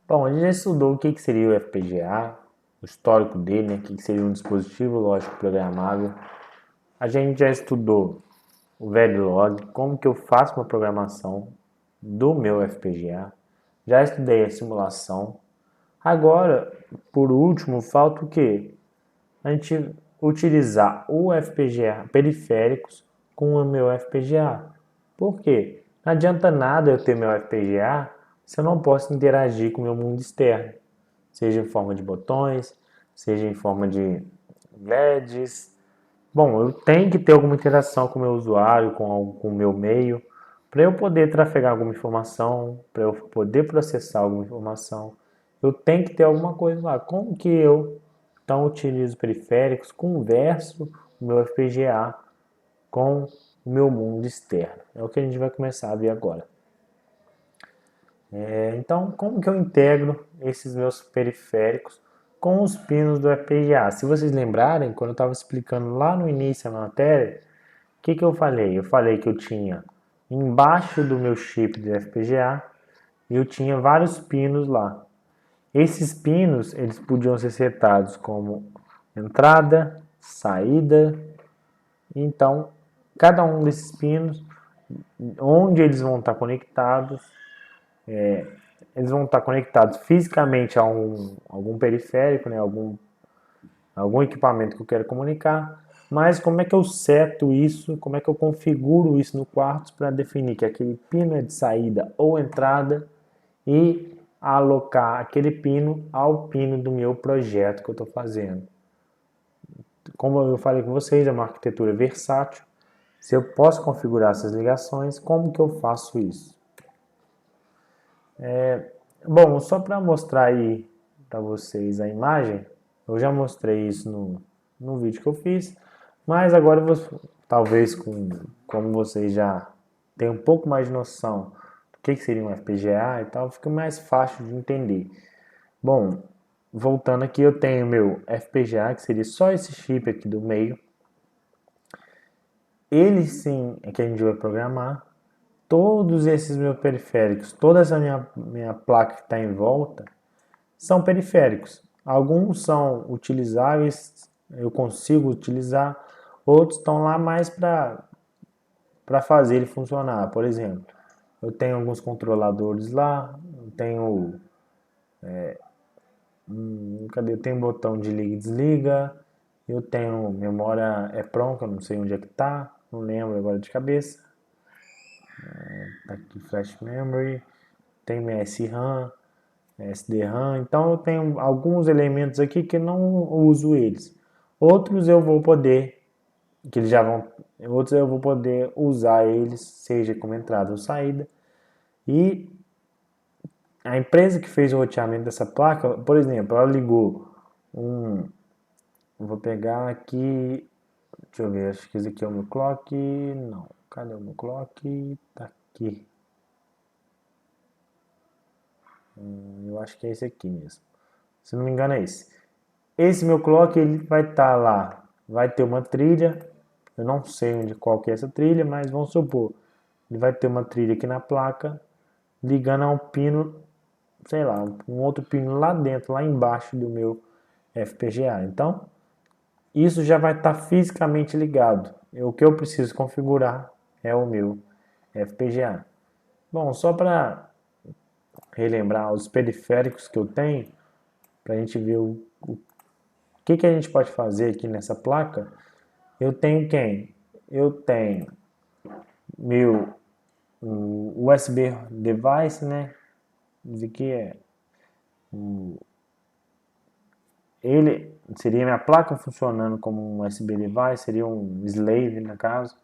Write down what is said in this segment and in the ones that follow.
Bom, a gente já estudou o que seria o FPGA, o histórico dele, né? O que seria um dispositivo lógico programável. A gente já estudou o Verilog, como que eu faço uma programação do meu FPGA. Já estudei a simulação. Agora, por último, falta o quê? A gente utilizar o FPGA, periféricos, com o meu FPGA. Por quê? Não adianta nada eu ter meu FPGA se eu não posso interagir com o meu mundo externo, seja em forma de botões, seja em forma de LEDs. Bom, eu tenho que ter alguma interação com o meu usuário, com o meu meio, para eu poder trafegar alguma informação, para eu poder processar alguma informação. Eu tenho que ter alguma coisa lá. Como que eu, então, utilizo periféricos, converso o meu FPGA com o meu mundo externo? É o que a gente vai começar a ver agora. Então, como que eu integro esses meus periféricos com os pinos do FPGA? Se vocês lembrarem, quando eu estava explicando lá no início da matéria, o que que eu falei? Eu falei que eu tinha embaixo do meu chip do FPGA, eu tinha vários pinos lá. Esses pinos, eles podiam ser setados como entrada, saída. Então, cada um desses pinos, onde eles vão estar conectados, eles vão estar conectados fisicamente a algum periférico, né, algum equipamento que eu quero comunicar, mas como é que eu seto isso, como é que eu configuro isso no Quartz para definir que aquele pino é de saída ou entrada e alocar aquele pino ao pino do meu projeto que eu estou fazendo. Como eu falei com vocês, é uma arquitetura versátil. Se eu posso configurar essas ligações, como que eu faço isso? Bom, só para mostrar aí para vocês a imagem, eu já mostrei isso no vídeo que eu fiz, mas agora talvez como vocês já têm um pouco mais de noção do que seria um FPGA e tal, fica mais fácil de entender. Bom, voltando aqui, eu tenho meu FPGA, que seria só esse chip aqui do meio. Ele sim é que a gente vai programar. Todos esses meus periféricos, toda essa minha placa que está em volta, são periféricos. Alguns são utilizáveis, eu consigo utilizar, outros estão lá mais para fazer ele funcionar. Por exemplo, eu tenho alguns controladores lá, eu tenho, cadê? Eu tenho botão de liga e desliga, eu tenho memória EPROM, que eu não sei onde é que está, não lembro agora de cabeça. Tá aqui flash memory, tem minha SRAM, SD-RAM, então eu tenho alguns elementos aqui que não uso eles. Outros eu vou poder, que eles já vão, outros eu vou poder usar eles, seja como entrada ou saída. E a empresa que fez o roteamento dessa placa, por exemplo, ela ligou um, vou pegar aqui, deixa eu ver, acho que esse aqui é o meu clock, não, cadê o meu clock? Tá aqui, eu acho que é esse aqui mesmo. Se não me engano é esse. Esse meu clock ele vai estar lá, vai ter uma trilha, eu não sei onde qual que é essa trilha, mas vamos supor, ele vai ter uma trilha aqui na placa, ligando a um pino, sei lá, um outro pino lá dentro, lá embaixo do meu FPGA. Então, isso já vai estar fisicamente ligado. O que eu preciso configurar é o meu FPGA. Bom, só para relembrar os periféricos que eu tenho, para a gente ver o que a gente pode fazer aqui nessa placa. Eu tenho quem? Eu tenho meu USB device, né? De que é ele seria minha placa funcionando como um USB device, seria um slave no caso.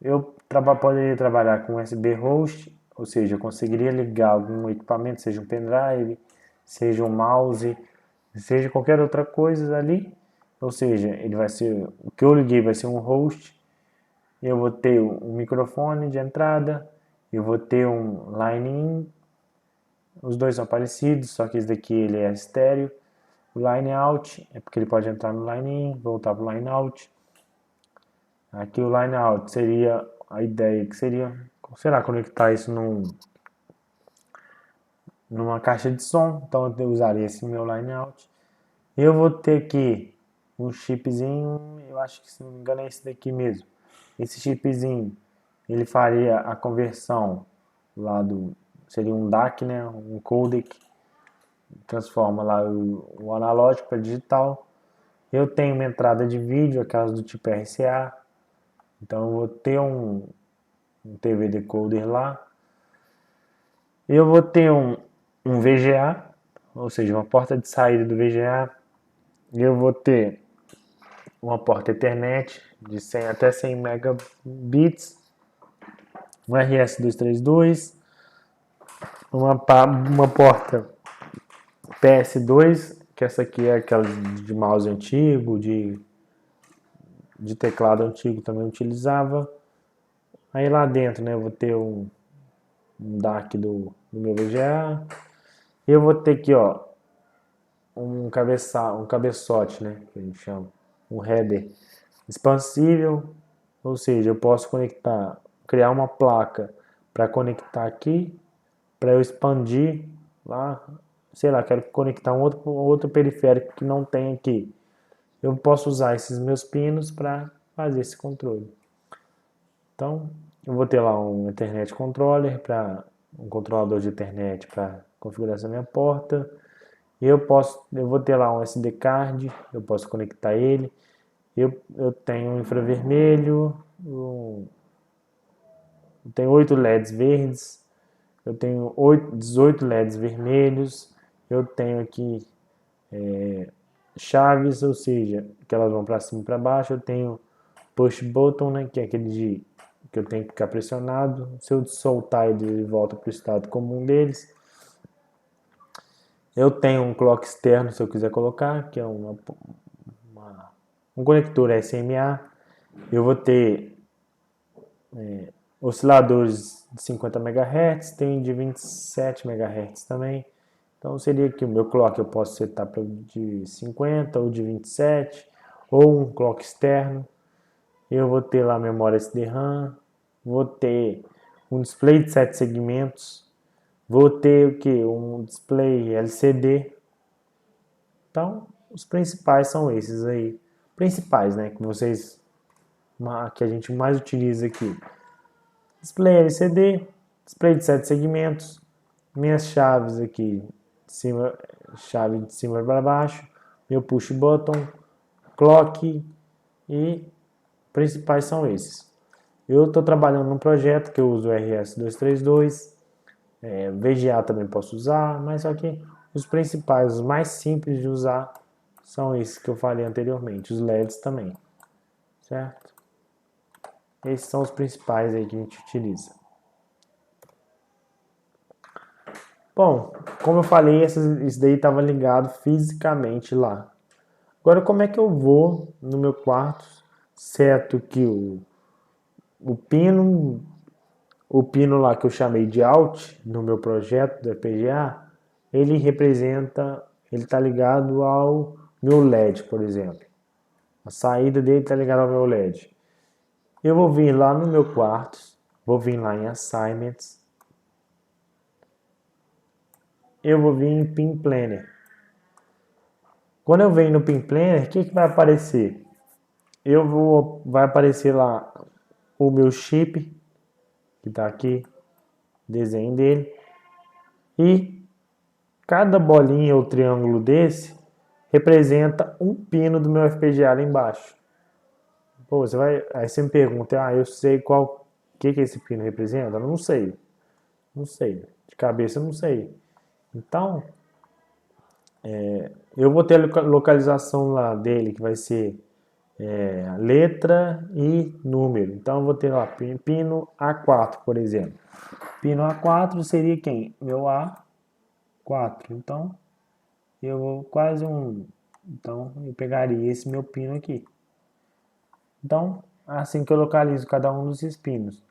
Eu poderia trabalhar com USB host, ou seja, eu conseguiria ligar algum equipamento, seja um pendrive, seja um mouse, seja qualquer outra coisa ali. Ou seja, ele vai ser o que eu liguei vai ser um host. Eu vou ter um microfone de entrada, eu vou ter um line in, os dois são parecidos, só que esse daqui ele é estéreo. O line out é porque ele pode entrar no line in, voltar para o line out. Aqui o line out seria a ideia que seria, será conectar isso numa caixa de som, então eu usaria esse meu line out. Eu vou ter aqui um chipzinho, eu acho que se não me engano é esse daqui mesmo. Esse chipzinho, ele faria a conversão lá do, seria um DAC, né, um codec, transforma lá o analógico para digital. Eu tenho uma entrada de vídeo, aquelas do tipo RCA, então eu vou ter um TV decoder lá. Eu vou ter um VGA, ou seja, uma porta de saída do VGA. Eu vou ter uma porta Ethernet de 100 até 100 megabits, um RS-232, uma porta PS2, que essa aqui é aquela de mouse antigo, de teclado antigo também utilizava. Aí lá dentro, né, eu vou ter um DAC do meu VGA. Eu vou ter aqui, ó, um cabeçote, né, que a gente chama, um header expansível, ou seja, eu posso criar uma placa para conectar aqui, para eu expandir lá, sei lá, quero conectar um outro periférico que não tem aqui. Eu posso usar esses meus pinos para fazer esse controle. Então, eu vou ter lá um Ethernet controller, um controlador de Ethernet para configuração da minha porta. Eu vou ter lá um SD card, eu posso conectar ele. Eu tenho um infravermelho, eu tenho 8 LEDs verdes, eu tenho 18 LEDs vermelhos, eu tenho aqui chaves, ou seja, que elas vão para cima e para baixo. Eu tenho push button, né, que é aquele que eu tenho que ficar pressionado. Se eu soltar ele volta para o estado comum deles. Eu tenho um clock externo, se eu quiser colocar, que é um conector SMA. Eu vou ter osciladores de 50 MHz, tem de 27 MHz também. Então seria que o meu clock eu posso setar para de 50 ou de 27, ou um clock externo. Eu vou ter lá a memória SD-RAM, vou ter um display de 7 segmentos, vou ter o que? Um display LCD. Então, os principais são esses aí. Principais, né? Que a gente mais utiliza aqui. Display LCD, display de 7 segmentos, minhas chaves aqui, chave de cima para baixo, meu push button, clock e principais são esses. Eu estou trabalhando num projeto que eu uso o RS-232, VGA também posso usar, mas só que os principais, os mais simples de usar, são esses que eu falei anteriormente, os LEDs também, certo? Esses são os principais aí que a gente utiliza. Bom, como eu falei, isso daí estava ligado fisicamente lá. Agora, como é que eu vou no meu quarto, certo que o pino, o pino lá que eu chamei de out no meu projeto do EPGA, ele está ligado ao meu LED, por exemplo. A saída dele está ligada ao meu LED. Eu vou vir lá no meu quarto, vou vir lá em Assignments, eu vou vir em Pin Planner. Quando eu venho no Pin Planner, o que vai aparecer? Vai aparecer lá o meu chip, que está aqui, desenho dele, e cada bolinha ou triângulo desse representa um pino do meu FPGA lá embaixo. Pô, aí você me pergunta, eu sei que esse pino representa? Eu não sei, de cabeça eu não sei. Então, eu vou ter a localização lá dele, que vai ser letra e número. Então eu vou ter lá pino A4, por exemplo. Pino A4 seria quem? Meu A4. Então eu vou quase Então eu pegaria esse meu pino aqui. Então, assim que eu localizo cada um desses pinos.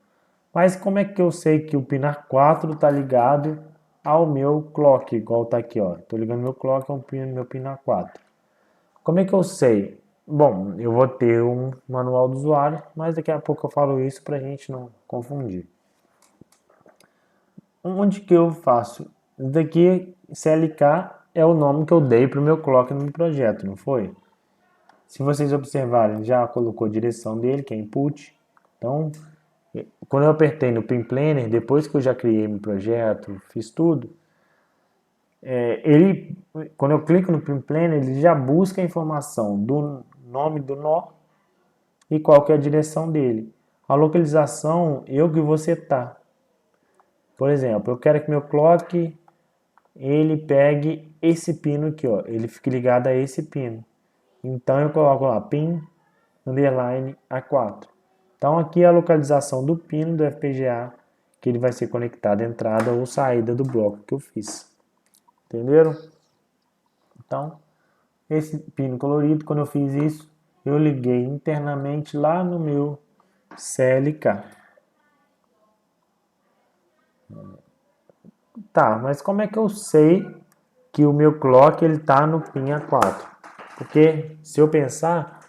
Mas como é que eu sei que o pino A4 está ligado ao meu clock? Igual tá aqui, ó. Estou ligando meu clock ao meu pino A4. Como é que eu sei? Bom, eu vou ter um manual do usuário, mas daqui a pouco eu falo isso para a gente não confundir. Onde que eu faço Isso daqui, CLK, é o nome que eu dei para o meu clock no projeto, não foi? Se vocês observarem, já colocou a direção dele, que é input. Então, quando eu apertei no Pin Planner, depois que eu já criei meu projeto, fiz tudo, quando eu clico no Pin Planner, ele já busca a informação do nome do nó e qual que é a direção dele. A localização, eu que vou setar. Por exemplo, eu quero que meu clock ele pegue esse pino aqui, ó, ele fique ligado a esse pino. Então eu coloco lá pin underline A4. Então aqui é a localização do pino do FPGA que ele vai ser conectado à entrada ou saída do bloco que eu fiz. Entenderam? Então, esse pino colorido, quando eu fiz isso, eu liguei internamente lá no meu CLK. Tá, mas como é que eu sei que o meu clock ele tá no pin A4? Porque se eu pensar,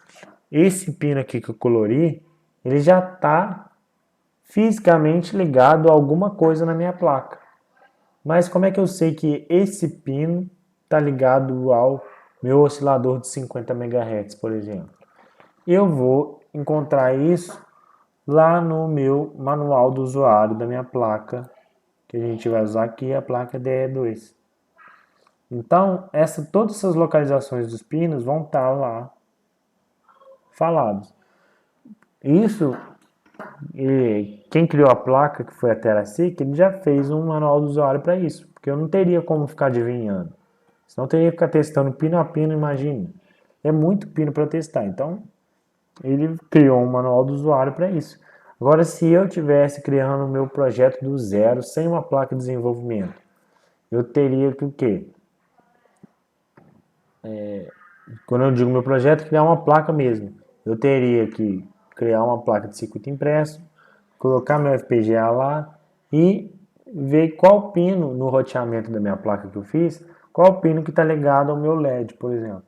esse pino aqui que eu colori, ele já está fisicamente ligado a alguma coisa na minha placa. Mas como é que eu sei que esse pino está ligado ao meu oscilador de 50 MHz, por exemplo? Eu vou encontrar isso lá no meu manual do usuário da minha placa, que a gente vai usar aqui, a placa DE2. Então, todas essas localizações dos pinos vão estar lá falados. Isso, quem criou a placa, que foi a TeraSic, ele já fez um manual do usuário para isso, porque eu não teria como ficar adivinhando. Senão eu teria que ficar testando pino a pino, imagina. É muito pino para testar, então ele criou um manual do usuário para isso. Agora, se eu tivesse criando o meu projeto do zero, sem uma placa de desenvolvimento, eu teria que o quê? Quando eu digo meu projeto, criar uma placa mesmo. Eu teria que criar uma placa de circuito impresso, colocar meu FPGA lá e ver qual pino no roteamento da minha placa que eu fiz, qual pino que está ligado ao meu LED, por exemplo.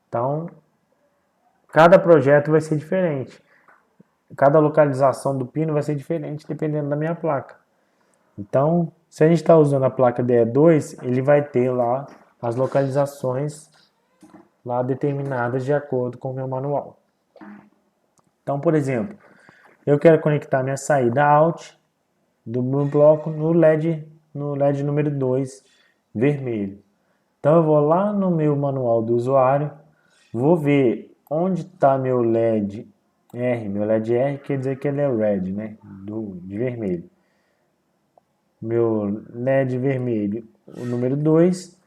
Então, cada projeto vai ser diferente. Cada localização do pino vai ser diferente dependendo da minha placa. Então, se a gente está usando a placa DE2, ele vai ter lá as localizações lá determinadas de acordo com o meu manual. Então, por exemplo, eu quero conectar minha saída out do meu bloco no LED número 2, vermelho. Então eu vou lá no meu manual do usuário, vou ver onde está meu LED R. Meu LED R quer dizer que ele é red, né? De vermelho. Meu LED vermelho, o número 2.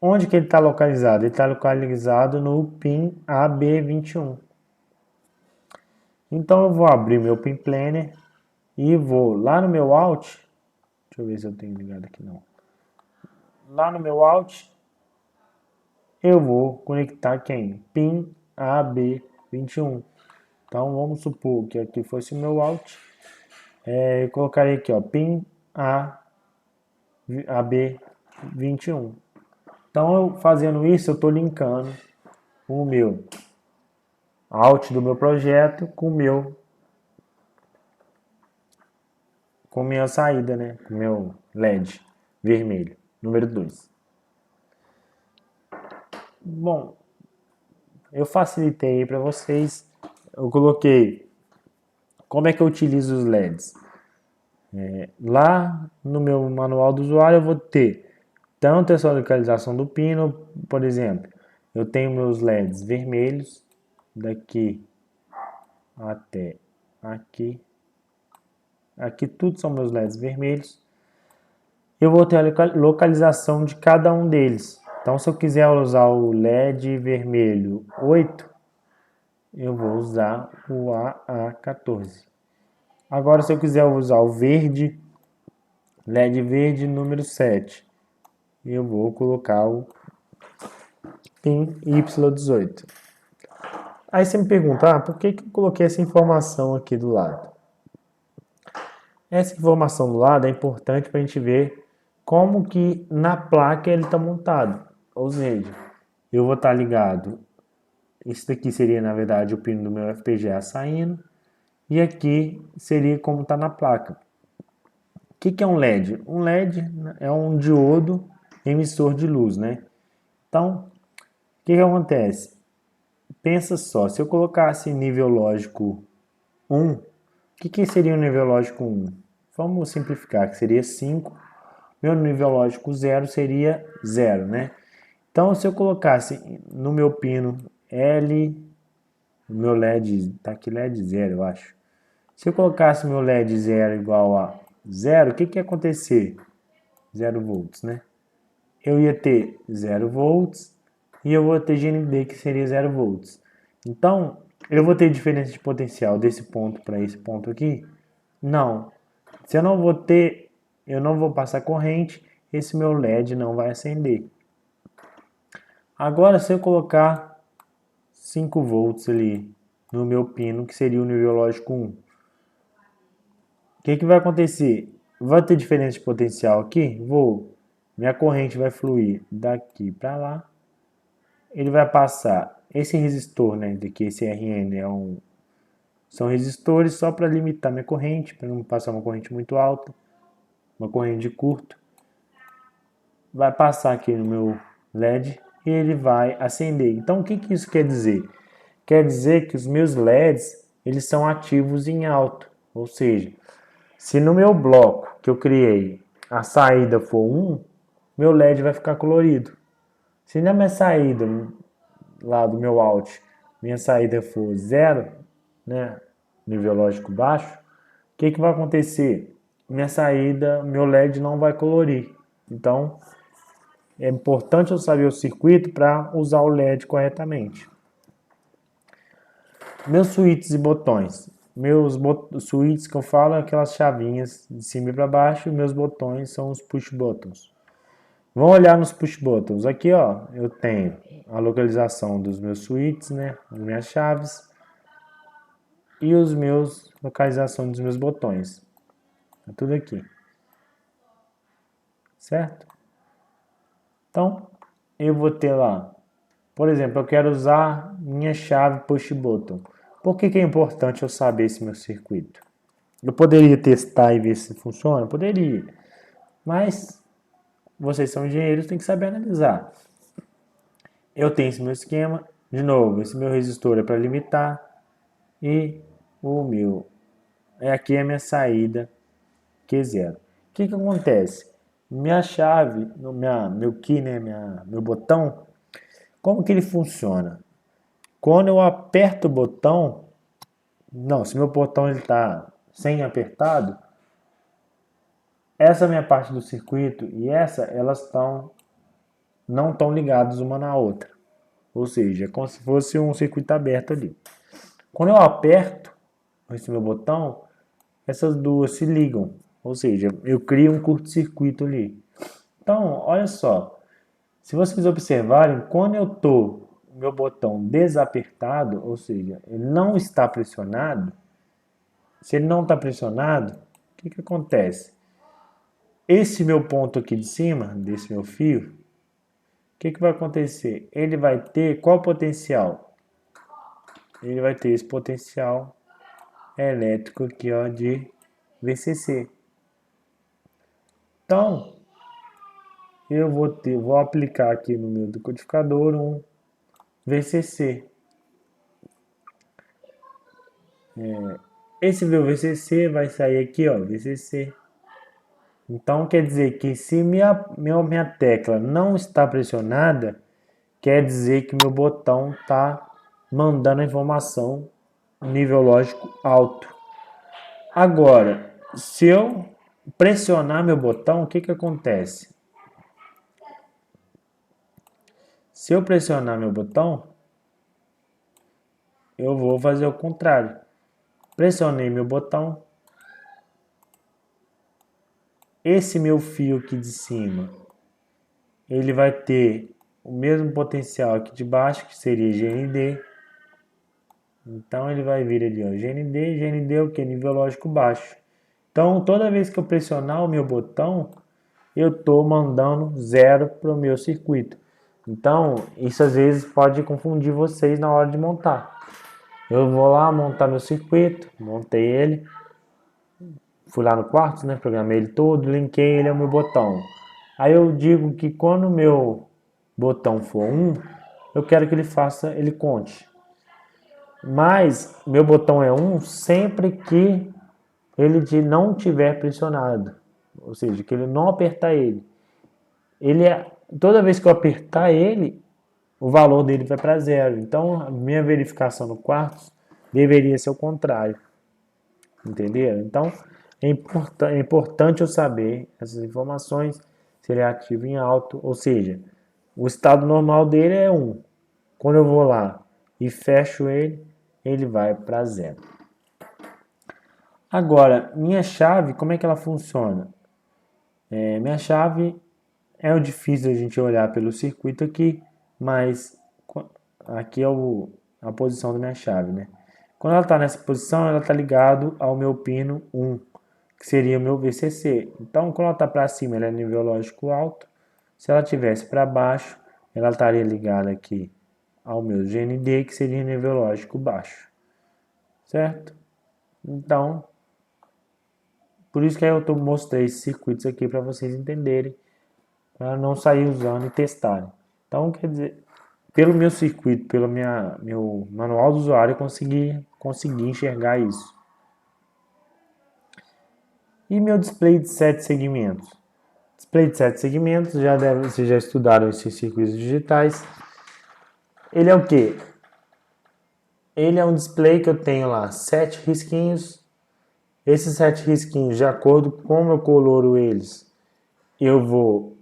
Onde que ele está localizado? Ele está localizado no pin AB21. Então eu vou abrir meu pin planner e vou lá no meu out. Deixa eu ver se eu tenho ligado aqui não. Lá no meu out eu vou conectar quem? Pin AB21. Então vamos supor que aqui fosse o meu out. Eu colocaria aqui, ó, pin AB21. Então eu fazendo isso, eu estou linkando o meu out do meu projeto com minha saída, né? Com meu LED vermelho, número 2. Bom, eu facilitei para vocês. Eu coloquei como é que eu utilizo os LEDs. Lá no meu manual do usuário eu vou ter tanto essa localização do pino, por exemplo, eu tenho meus LEDs vermelhos daqui até aqui. Aqui tudo são meus LEDs vermelhos. Eu vou ter a localização de cada um deles. Então, se eu quiser usar o LED vermelho 8, eu vou usar o AA14. Agora, se eu quiser usar o verde, LED verde número 7, eu vou colocar o pin Y18. Aí você me pergunta, por que eu coloquei essa informação aqui do lado? Essa informação do lado é importante para a gente ver como que na placa ele está montado. Ou seja, eu vou estar ligado. Isso daqui seria, na verdade, o pino do meu FPGA saindo. E aqui seria como está na placa. que é um LED? Um LED é um diodo emissor de luz, né? Então, o que acontece? Pensa só, se eu colocasse nível lógico 1, o que seria o nível lógico 1? Vamos simplificar, que seria 5. Meu nível lógico 0 seria 0, né? Então, se eu colocasse no meu pino L, o meu LED, tá aqui LED 0, eu acho. Se eu colocasse meu LED 0 igual a 0, o que ia acontecer? 0 volts, né? Eu ia ter 0 volts e eu vou ter GND que seria 0 volts. Então, eu vou ter diferença de potencial desse ponto para esse ponto aqui? Não. Se eu não vou ter, eu não vou passar corrente, esse meu LED não vai acender. Agora, se eu colocar 5 volts ali no meu pino, que seria o nível lógico 1, o que vai acontecer? Vai ter diferença de potencial aqui? Minha corrente vai fluir daqui para lá. Ele vai passar esse resistor, né? Daqui, esse RN são resistores só para limitar minha corrente, para não passar uma corrente muito alta, uma corrente de curto. Vai passar aqui no meu LED e ele vai acender. Então, o que isso quer dizer? Quer dizer que os meus LEDs eles são ativos em alto, ou seja, se no meu bloco que eu criei a saída for 1, meu LED vai ficar colorido. Se na minha saída, lá do meu out, minha saída for 0, né, nível lógico baixo, o que vai acontecer? Minha saída, meu LED não vai colorir. Então, é importante eu saber o circuito para usar o LED corretamente. Meus switches e botões. Switches que eu falo é aquelas chavinhas de cima e para baixo, e meus botões são os push buttons. Vamos olhar nos push buttons. Aqui, ó, eu tenho a localização dos meus switches, né, as minhas chaves e localização dos meus botões. É tudo aqui. Certo? Então, eu vou ter lá, por exemplo, eu quero usar minha chave push button. Por que é importante eu saber esse meu circuito? Eu poderia testar e ver se funciona? Poderia. Mas vocês são engenheiros, tem que saber analisar. Eu tenho esse meu esquema. De novo, esse meu resistor é para limitar. E o meu aqui é a minha saída Q0. O que acontece? Minha chave, meu key, né, meu botão, como que ele funciona? Quando eu aperto o botão, não, se meu botão está sem apertado, essa minha parte do circuito e essa, elas não estão ligadas uma na outra. Ou seja, é como se fosse um circuito aberto ali. Quando eu aperto esse meu botão, essas duas se ligam. Ou seja, eu crio um curto-circuito ali. Então, olha só. Se vocês observarem, quando eu estou meu botão desapertado, ou seja, ele não está pressionado, se ele não está pressionado, o que acontece? Esse meu ponto aqui de cima, desse meu fio, o que vai acontecer? Ele vai ter qual potencial? Ele vai ter esse potencial elétrico aqui, ó, de VCC. Então, eu vou aplicar aqui no meu decodificador um VCC. Esse meu VCC vai sair aqui, ó, VCC. Então, quer dizer que se minha tecla não está pressionada, quer dizer que meu botão está mandando a informação nível lógico alto. Agora, se eu pressionar meu botão, o que acontece? Se eu pressionar meu botão, eu vou fazer o contrário. Pressionei meu botão. Esse meu fio aqui de cima, ele vai ter o mesmo potencial aqui de baixo, que seria GND. Então ele vai vir ali, ó, GND é o que? Nível lógico baixo. Então toda vez que eu pressionar o meu botão, eu estou mandando zero para o meu circuito. Então isso às vezes pode confundir vocês na hora de montar. Eu vou lá montar meu circuito, montei ele, fui lá no quarto, né, programei ele todo, linkei ele ao meu botão. Aí eu digo que quando o meu botão for 1, eu quero que ele conte. Mas meu botão é 1 sempre que ele não tiver pressionado. Ou seja, que ele não apertar ele. Toda vez que eu apertar ele, o valor dele vai para 0. Então, a minha verificação no quarto deveria ser o contrário. Entenderam? Então, é importante eu saber essas informações, se ele é ativo em alto, ou seja, o estado normal dele é 1. Quando eu vou lá e fecho ele, ele vai para 0. Agora, minha chave, como é que ela funciona? Minha chave é o difícil a gente olhar pelo circuito aqui, mas aqui é a posição da minha chave, né? Quando ela está nessa posição, ela está ligada ao meu pino 1, que seria o meu VCC. Então, quando ela está para cima, ela é nível lógico alto. Se ela estivesse para baixo, ela estaria ligada aqui ao meu GND, que seria nível lógico baixo. Certo? Então, por isso que eu mostrei esses circuitos aqui para vocês entenderem, para não sair usando e testarem. Então, quer dizer, pelo meu circuito, pelo meu manual do usuário, eu consegui enxergar isso. E meu display de 7 segmentos? Display de 7 segmentos, vocês já estudaram esses circuitos digitais. Ele é o quê? Ele é um display que eu tenho lá 7 risquinhos. Esses 7 risquinhos, de acordo com como eu coloro eles, eu vou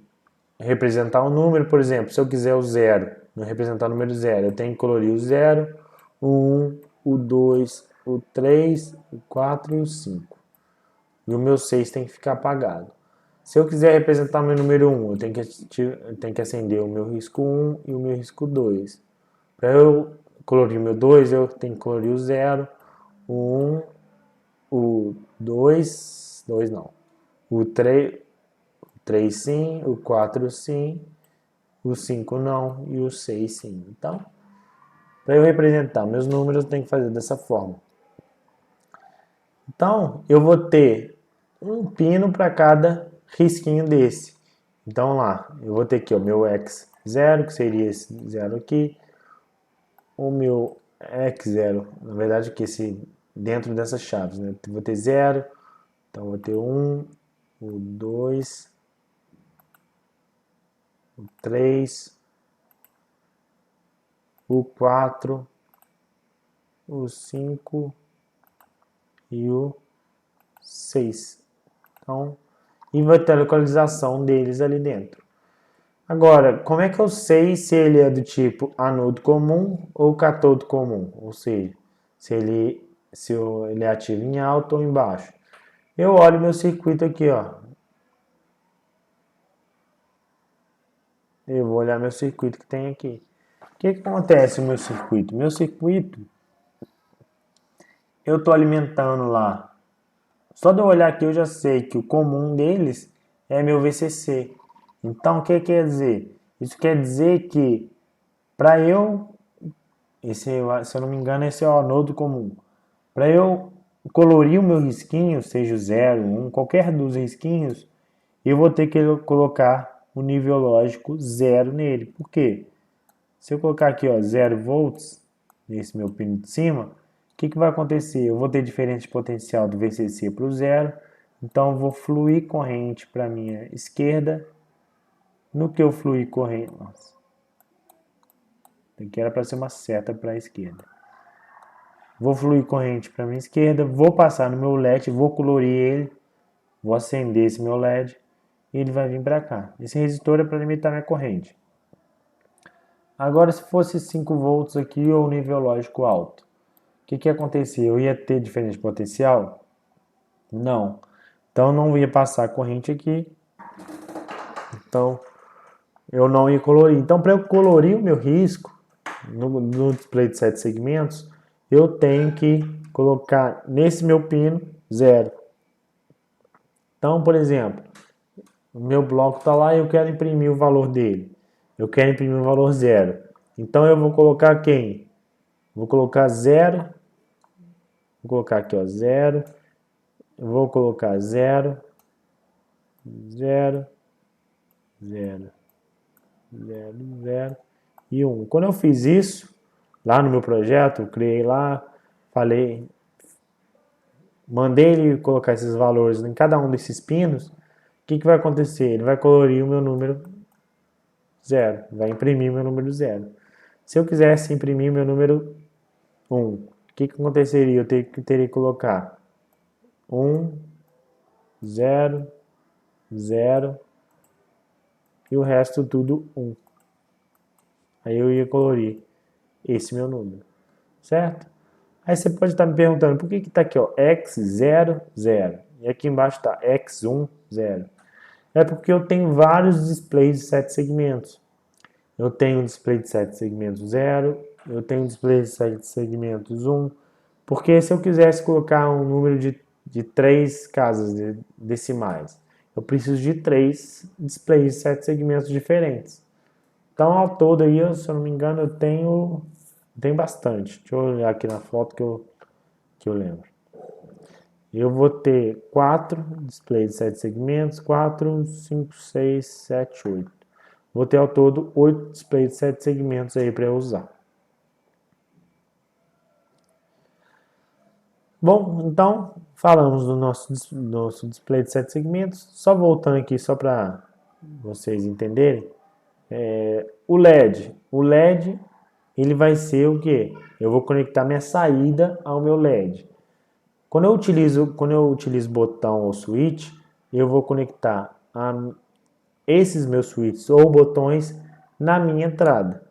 representar um número. Por exemplo, se eu quiser o 0, representar o número 0, eu tenho que colorir o 0, o 1, o 2, o 3, o 4 e o 5. E o meu 6 tem que ficar apagado. Se eu quiser representar o meu número 1, eu tenho que acender o meu risco 1 e o meu risco 2. Para eu colorir o meu 2, eu tenho que colorir o 0, o 1, o 2 não, o 3 sim, o 4 sim, o 5 não e o 6 sim. Então, para eu representar meus números, eu tenho que fazer dessa forma. Então, eu vou ter um pino para cada risquinho desse. Então, lá, eu vou ter aqui o meu X0, que seria esse 0 aqui. O meu X0, na verdade, que esse dentro dessas chaves, né? Eu vou ter 0, então eu vou ter 1, o 2, o 3, o 4, o 5 e o 6. Então, e vai ter a localização deles ali dentro. Agora, como é que eu sei se ele é do tipo anodo comum ou catodo comum? Ou seja, se ele é ativo em alto ou em baixo. Eu olho meu circuito aqui, ó. Eu vou olhar meu circuito que tem aqui. O que acontece no meu circuito? Meu circuito, eu estou alimentando lá. Só de eu olhar aqui eu já sei que o comum deles é meu VCC. Então, o que quer dizer? Isso quer dizer que para eu, se eu não me engano, esse é o anodo comum. Para eu colorir o meu risquinho, seja o 0, 1, qualquer dos risquinhos, eu vou ter que colocar o nível lógico 0 nele. Por quê? Se eu colocar aqui, ó, 0 volts, nesse meu pino de cima, o que vai acontecer? Eu vou ter diferença de potencial do VCC para o 0, então eu vou fluir corrente para a minha esquerda. No que eu fluir corrente... Nossa, aqui era para ser uma seta para a esquerda. Vou fluir corrente para a minha esquerda, vou passar no meu LED, vou colorir ele, vou acender esse meu LED e ele vai vir para cá. Esse resistor é para limitar minha corrente. Agora, se fosse 5 volts aqui ou nível lógico alto, o que ia acontecer? Eu ia ter diferença de potencial? Não. Então, não ia passar corrente aqui. Então, eu não ia colorir. Então, para eu colorir o meu risco, no display de 7 segmentos, eu tenho que colocar nesse meu pino 0. Então, por exemplo, o meu bloco está lá e eu quero imprimir o valor dele. Eu quero imprimir o valor 0. Então, eu vou colocar quem? Vou colocar 0. Vou colocar aqui, ó, 0. eu vou colocar 0, 0, 0, 0, 0 e 1. Quando eu fiz isso, lá no meu projeto, eu criei lá, falei, mandei ele colocar esses valores em cada um desses pinos, o que vai acontecer? Ele vai colorir o meu número 0, vai imprimir meu número 0. Se eu quisesse imprimir meu número 1, o que aconteceria? Eu teria que colocar 1, 0, 0 e o resto tudo 1. Aí eu ia colorir esse meu número, certo? Aí você pode estar me perguntando, por que está aqui, ó, x0, 0? E aqui embaixo está x1, 0. É porque eu tenho vários displays de 7 segmentos. Eu tenho um display de 7 segmentos 0, eu tenho um display de 7 segmentos 1, porque se eu quisesse colocar um número de 3 casas decimais, eu preciso de 3 displays de 7 segmentos diferentes. Então, ao todo aí, se eu não me engano, eu tenho bastante. Deixa eu olhar aqui na foto que eu lembro. Eu vou ter 4 displays de 7 segmentos, 4, 5, 6, 7, 8. Vou ter ao todo 8 displays de 7 segmentos aí para eu usar. Bom, então falamos do nosso display de 7 segmentos. Só voltando aqui, só para vocês entenderem. O LED. O LED ele vai ser o que? Eu vou conectar minha saída ao meu LED. Quando eu utilizo botão ou switch, eu vou conectar esses meus switches ou botões na minha entrada.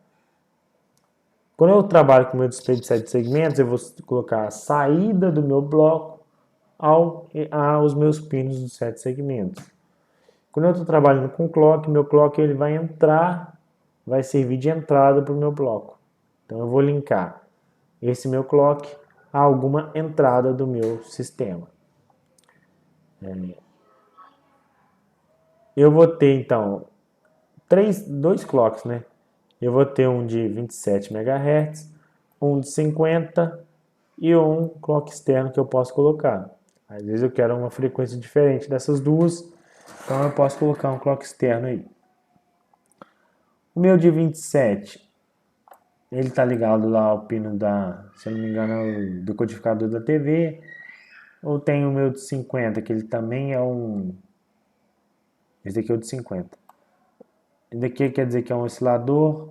Quando eu trabalho com o meu display de 7 segmentos, eu vou colocar a saída do meu bloco aos meus pinos de 7 segmentos. Quando eu estou trabalhando com clock, meu clock ele vai entrar, vai servir de entrada para o meu bloco. Então eu vou linkar esse meu clock a alguma entrada do meu sistema. Eu vou ter então dois clocks, né? Eu vou ter um de 27 MHz, um de 50 e um clock externo que eu posso colocar. Às vezes eu quero uma frequência diferente dessas duas, então eu posso colocar um clock externo aí. O meu de 27, ele está ligado lá ao pino se eu não me engano, do codificador da TV. Ou tem o meu de 50, que ele também é esse aqui é o de 50. Esse daqui quer dizer que é um oscilador.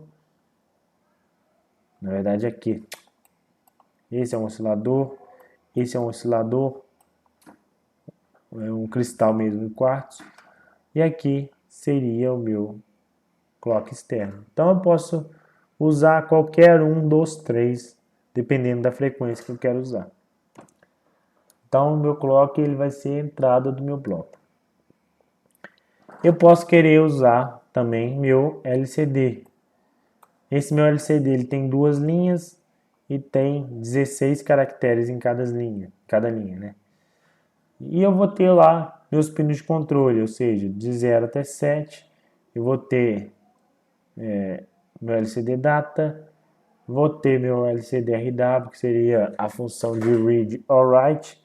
Na verdade aqui. Esse é um oscilador. Esse é um oscilador. É um cristal mesmo de quartzo. E aqui seria o meu clock externo. Então eu posso usar qualquer um dos três, dependendo da frequência que eu quero usar. Então o meu clock ele vai ser a entrada do meu bloco. Eu posso querer usar também meu LCD. Esse meu LCD ele tem duas linhas e tem 16 caracteres em cada linha, né? E eu vou ter lá meus pinos de controle, ou seja, de 0 até 7. Eu vou ter meu LCD Data, vou ter meu LCD RW, que seria a função de Read or Write.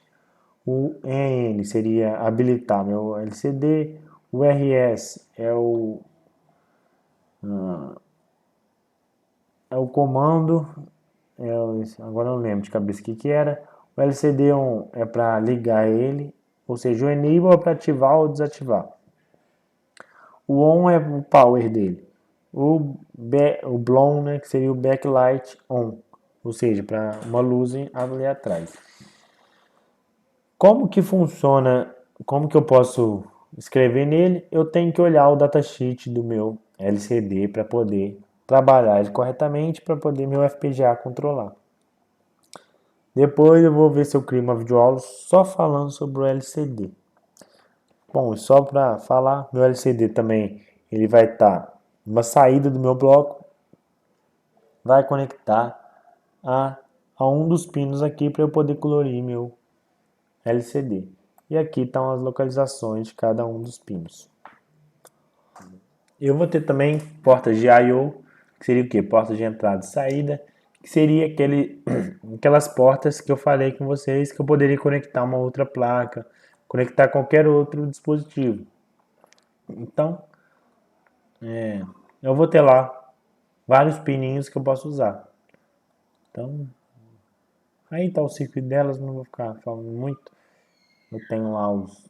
O EN seria habilitar meu LCD. O RS é o comando, agora não lembro de cabeça o que era. O LCD é para ligar ele, ou seja, o enable é para ativar ou desativar. O on é o power dele. O blown, né, que seria o backlight on, ou seja, para uma luz ali atrás. Como que funciona, como que eu posso escrever nele? Eu tenho que olhar o datasheet do meu LCD para poder trabalhar ele corretamente, para poder meu FPGA controlar. Depois eu vou ver se eu crio uma videoaula só falando sobre o LCD. Bom, só para falar, meu LCD também ele vai estar uma saída do meu bloco, vai conectar a um dos pinos aqui para eu poder colorir meu LCD. E aqui estão as localizações de cada um dos pinos. Eu vou ter também portas de I/O, que seria o quê? Portas de entrada e saída, que seria aquelas portas que eu falei com vocês que eu poderia conectar uma outra placa, conectar qualquer outro dispositivo. Então, eu vou ter lá vários pininhos que eu posso usar. Então, aí está o circuito delas, não vou ficar falando muito. Eu tenho lá os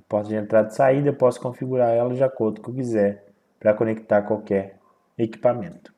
portas de entrada e saída, eu posso configurar elas de acordo com o que eu quiser para conectar qualquer equipamento.